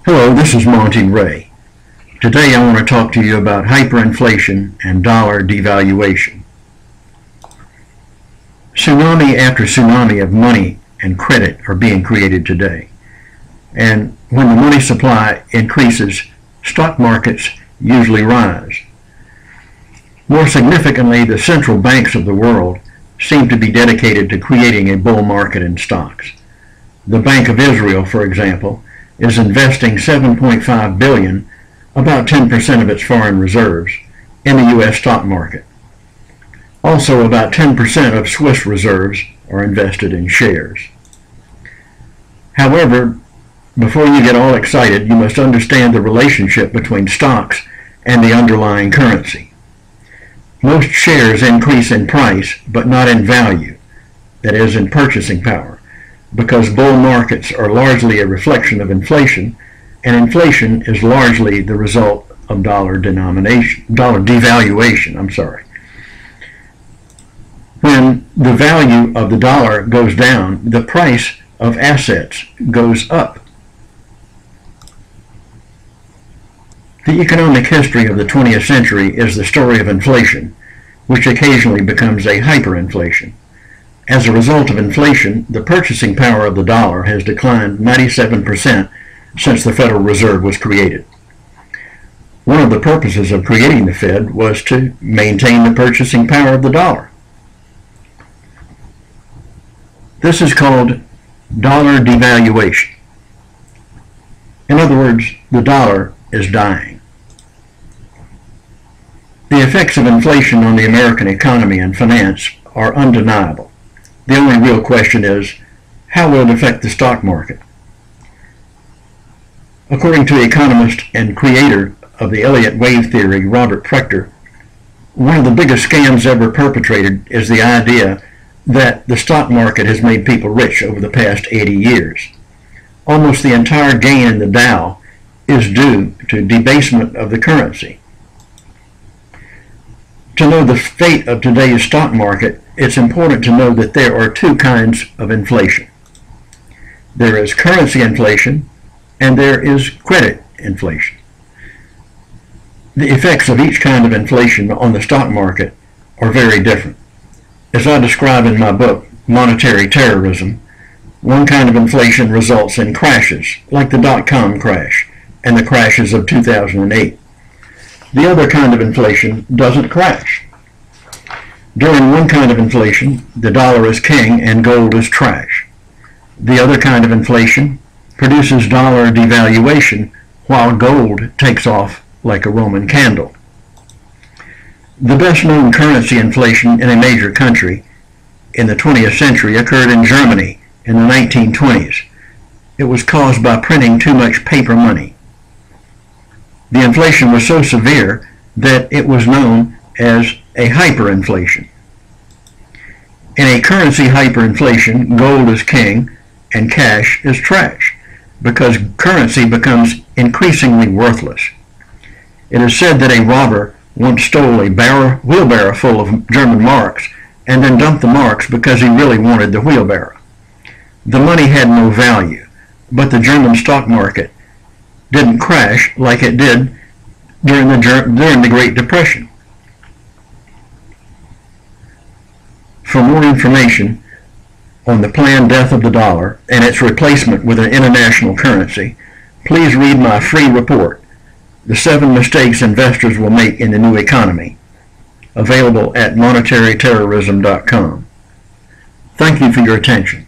Hello, this is Monte Ray. Today I want to talk to you about hyperinflation and dollar devaluation. Tsunami after tsunami of money and credit are being created today. And when the money supply increases, stock markets usually rise. More significantly, the central banks of the world seem to be dedicated to creating a bull market in stocks. The Bank of Israel, for example, is investing $7.5 billion, about 10% of its foreign reserves, in the U.S. stock market. Also, about 10% of Swiss reserves are invested in shares. However, before you get all excited, you must understand the relationship between stocks and the underlying currency. Most shares increase in price, but not in value, that is, in purchasing power, because bull markets are largely a reflection of inflation, and inflation is largely the result of dollar devaluation. When the value of the dollar goes down, the price of assets goes up. The economic history of the 20th century is the story of inflation, which occasionally becomes a hyperinflation. As a result of inflation, the purchasing power of the dollar has declined 97% since the Federal Reserve was created. One of the purposes of creating the Fed was to maintain the purchasing power of the dollar. This is called dollar devaluation. In other words, the dollar is dying. The effects of inflation on the American economy and finance are undeniable. The only real question is, how will it affect the stock market? According to the economist and creator of the Elliott wave theory, Robert Prechter, one of the biggest scams ever perpetrated is the idea that the stock market has made people rich over the past 80 years. Almost the entire gain in the Dow is due to debasement of the currency. To know the fate of today's stock market, it's important to know that there are two kinds of inflation. There is currency inflation and there is credit inflation. The effects of each kind of inflation on the stock market are very different. As I describe in my book, Monetary Terrorism, one kind of inflation results in crashes, like the dot-com crash and the crashes of 2008. The other kind of inflation doesn't crash. During one kind of inflation, the dollar is king and gold is trash. The other kind of inflation produces dollar devaluation while gold takes off like a Roman candle. The best-known currency inflation in a major country in the 20th century occurred in Germany in the 1920s. It was caused by printing too much paper money. The inflation was so severe that it was known as a hyperinflation. In a currency hyperinflation, gold is king and cash is trash, because currency becomes increasingly worthless. It is said that a robber once stole a wheelbarrow full of German marks and then dumped the marks because he really wanted the wheelbarrow. The money had no value, but the German stock market didn't crash like it did during the Great Depression. For more information on the planned death of the dollar and its replacement with an international currency, please read my free report, The 7 Mistakes Investors Will Make in the New Economy, available at monetaryterrorism.com. Thank you for your attention.